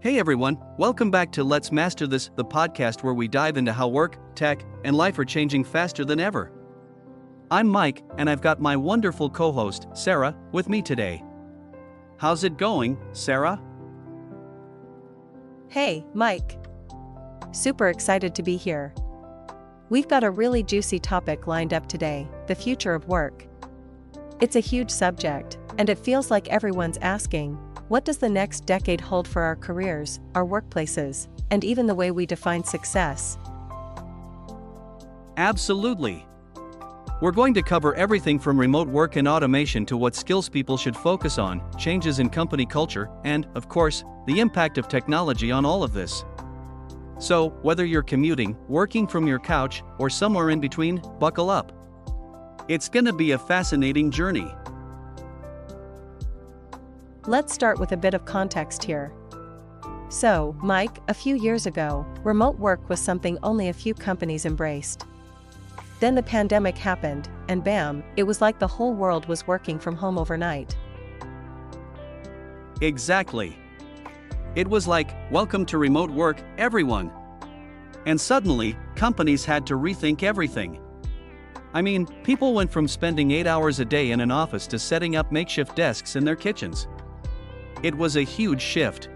Hey everyone, welcome back to Let's Master This, the podcast where we dive into how work, tech, and life are changing faster than ever. I'm Mike, and I've got my wonderful co-host, Sarah, with me today. How's it going, Sarah? Hey, Mike. Super excited to be here. We've got a really juicy topic lined up today, the future of work. It's a huge subject, and it feels like everyone's asking, what does the next decade hold for our careers, our workplaces, and even the way we define success? Absolutely. We're going to cover everything from remote work and automation to what skills people should focus on, changes in company culture, and, of course, the impact of technology on all of this. So, whether you're commuting, working from your couch, or somewhere in between, buckle up. It's gonna be a fascinating journey. Let's start with a bit of context here. So, Mike, a few years ago, remote work was something only a few companies embraced. Then the pandemic happened, and bam, it was like the whole world was working from home overnight. Exactly. It was like, welcome to remote work, everyone. And suddenly, companies had to rethink everything. I mean, people went from spending 8 hours a day in an office to setting up makeshift desks in their kitchens. It was a huge shift.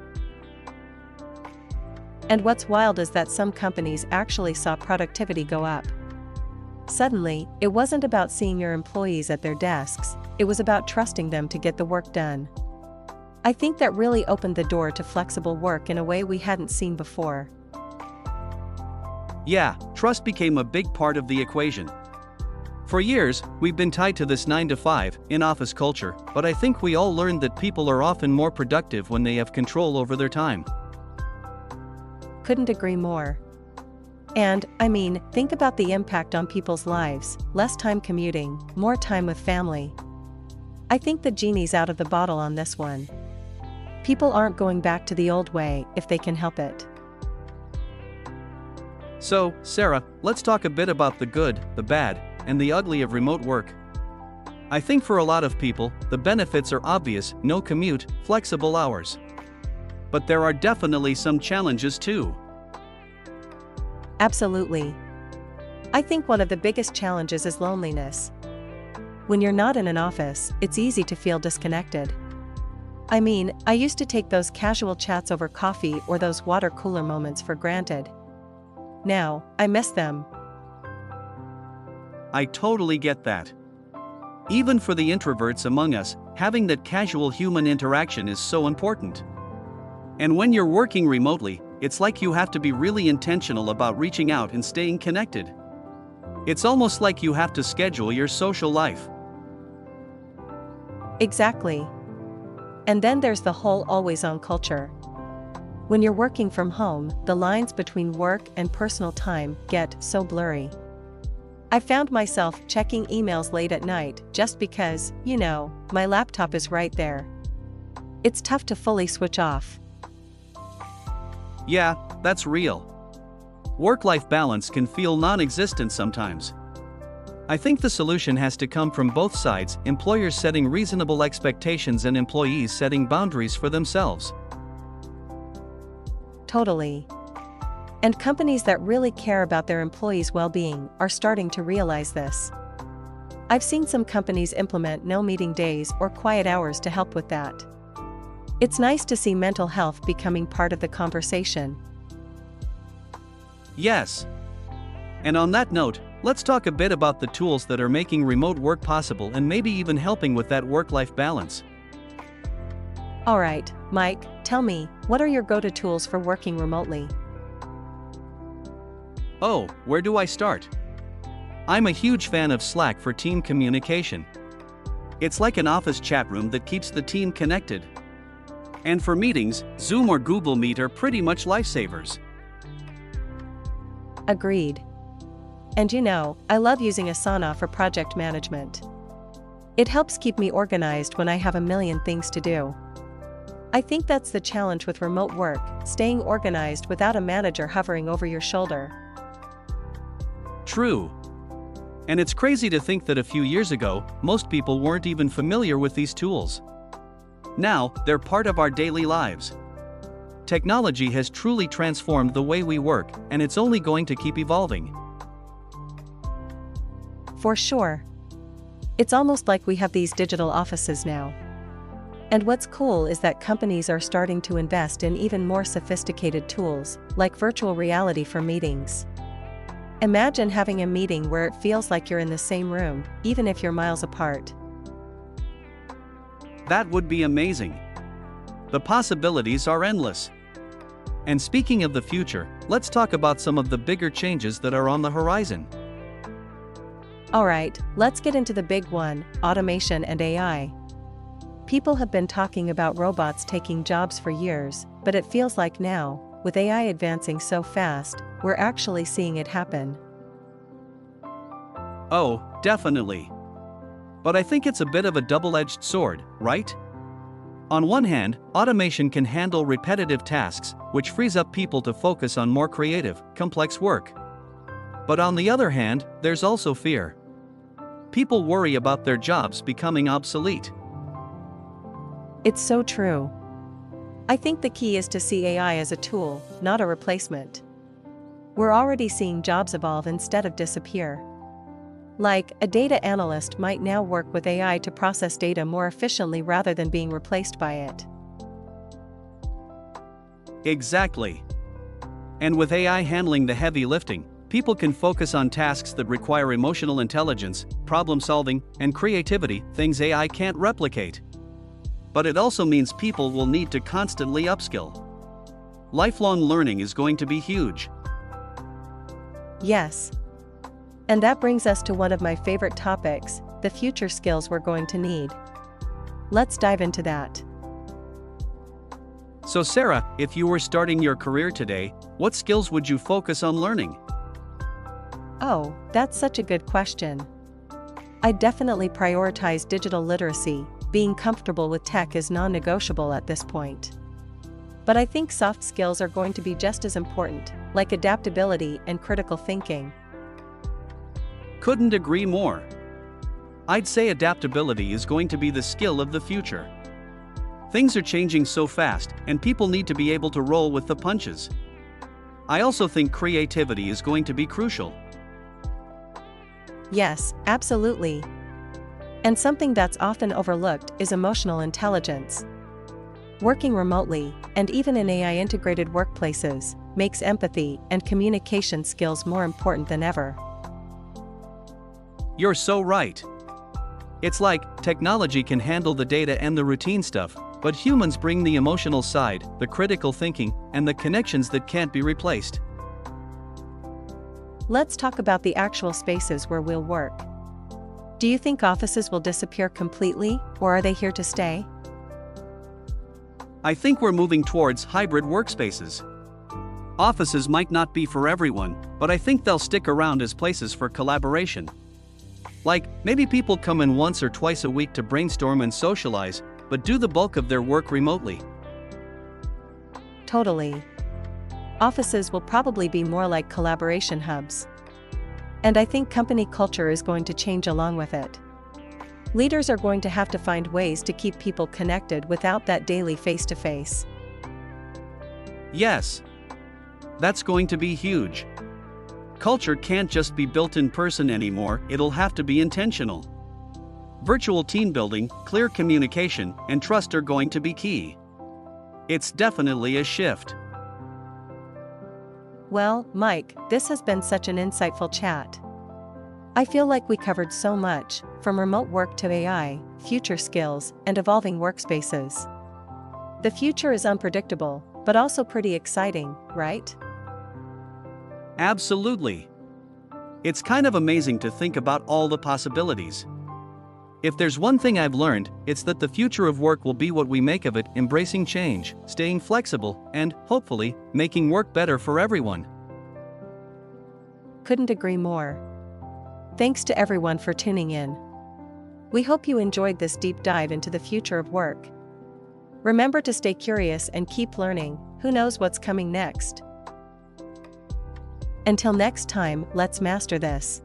And what's wild is that some companies actually saw productivity go up. Suddenly, it wasn't about seeing your employees at their desks, it was about trusting them to get the work done. I think that really opened the door to flexible work in a way we hadn't seen before. Yeah, trust became a big part of the equation. For years, we've been tied to this 9-to-5 in-office culture, but I think we all learned that people are often more productive when they have control over their time. Couldn't agree more. And, think about the impact on people's lives: less time commuting, more time with family. I think the genie's out of the bottle on this one. People aren't going back to the old way if they can help it. So, Sarah, let's talk a bit about the good, the bad, and the ugly of remote work. I think for a lot of people, the benefits are obvious: no commute, flexible hours. But there are definitely some challenges too. Absolutely. I think one of the biggest challenges is loneliness. When you're not in an office, it's easy to feel disconnected. I used to take those casual chats over coffee or those water cooler moments for granted. Now, I miss them. I totally get that. Even for the introverts among us, having that casual human interaction is so important. And when you're working remotely, it's like you have to be really intentional about reaching out and staying connected. It's almost like you have to schedule your social life. Exactly. And then there's the whole always-on culture. When you're working from home, the lines between work and personal time get so blurry. I found myself checking emails late at night just because, my laptop is right there. It's tough to fully switch off. Yeah, that's real. Work-life balance can feel non-existent sometimes. I think the solution has to come from both sides: employers setting reasonable expectations and employees setting boundaries for themselves. Totally. And companies that really care about their employees' well-being are starting to realize this. I've seen some companies implement no meeting days or quiet hours to help with that. It's nice to see mental health becoming part of the conversation. Yes. And on that note, let's talk a bit about the tools that are making remote work possible and maybe even helping with that work-life balance. Alright, Mike, tell me, what are your go-to tools for working remotely? Oh, where do I start? I'm a huge fan of Slack for team communication. It's like an office chat room that keeps the team connected. And for meetings, Zoom or Google Meet are pretty much lifesavers. Agreed. And I love using Asana for project management. It helps keep me organized when I have a million things to do. I think that's the challenge with remote work: staying organized without a manager hovering over your shoulder. True. And it's crazy to think that a few years ago, most people weren't even familiar with these tools. Now, they're part of our daily lives. Technology has truly transformed the way we work, and it's only going to keep evolving. For sure. It's almost like we have these digital offices now. And what's cool is that companies are starting to invest in even more sophisticated tools, like virtual reality for meetings. Imagine having a meeting where it feels like you're in the same room, even if you're miles apart. That would be amazing. The possibilities are endless. And speaking of the future, let's talk about some of the bigger changes that are on the horizon. Alright, let's get into the big one, automation and AI. People have been talking about robots taking jobs for years, but it feels like now, with AI advancing so fast, we're actually seeing it happen. Oh, definitely. But I think it's a bit of a double-edged sword, right? On one hand, automation can handle repetitive tasks, which frees up people to focus on more creative, complex work. But on the other hand, there's also fear. People worry about their jobs becoming obsolete. It's so true. I think the key is to see AI as a tool, not a replacement. We're already seeing jobs evolve instead of disappear. Like, a data analyst might now work with AI to process data more efficiently rather than being replaced by it. Exactly. And with AI handling the heavy lifting, people can focus on tasks that require emotional intelligence, problem solving, and creativity, things AI can't replicate. But it also means people will need to constantly upskill. Lifelong learning is going to be huge. Yes. And that brings us to one of my favorite topics, the future skills we're going to need. Let's dive into that. So Sarah, if you were starting your career today, what skills would you focus on learning? Oh, that's such a good question. I'd definitely prioritize digital literacy. Being comfortable with tech is non-negotiable at this point. But I think soft skills are going to be just as important, like adaptability and critical thinking. Couldn't agree more. I'd say adaptability is going to be the skill of the future. Things are changing so fast, and people need to be able to roll with the punches. I also think creativity is going to be crucial. Yes, absolutely. And something that's often overlooked is emotional intelligence. Working remotely, and even in AI-integrated workplaces, makes empathy and communication skills more important than ever. You're so right. It's like, technology can handle the data and the routine stuff, but humans bring the emotional side, the critical thinking, and the connections that can't be replaced. Let's talk about the actual spaces where we'll work. Do you think offices will disappear completely, or are they here to stay? I think we're moving towards hybrid workspaces. Offices might not be for everyone, but I think they'll stick around as places for collaboration. Like, maybe people come in once or twice a week to brainstorm and socialize, but do the bulk of their work remotely. Totally. Offices will probably be more like collaboration hubs. And I think company culture is going to change along with it. Leaders are going to have to find ways to keep people connected without that daily face-to-face. Yes. That's going to be huge. Culture can't just be built in person anymore, it'll have to be intentional. Virtual team building, clear communication, and trust are going to be key. It's definitely a shift. Well, Mike, this has been such an insightful chat. I feel like we covered so much, from remote work to AI, future skills, and evolving workspaces. The future is unpredictable, but also pretty exciting, right? Absolutely. It's kind of amazing to think about all the possibilities. If there's one thing I've learned, it's that the future of work will be what we make of it, embracing change, staying flexible, and, hopefully, making work better for everyone. Couldn't agree more. Thanks to everyone for tuning in. We hope you enjoyed this deep dive into the future of work. Remember to stay curious and keep learning, who knows what's coming next? Until next time, let's master this.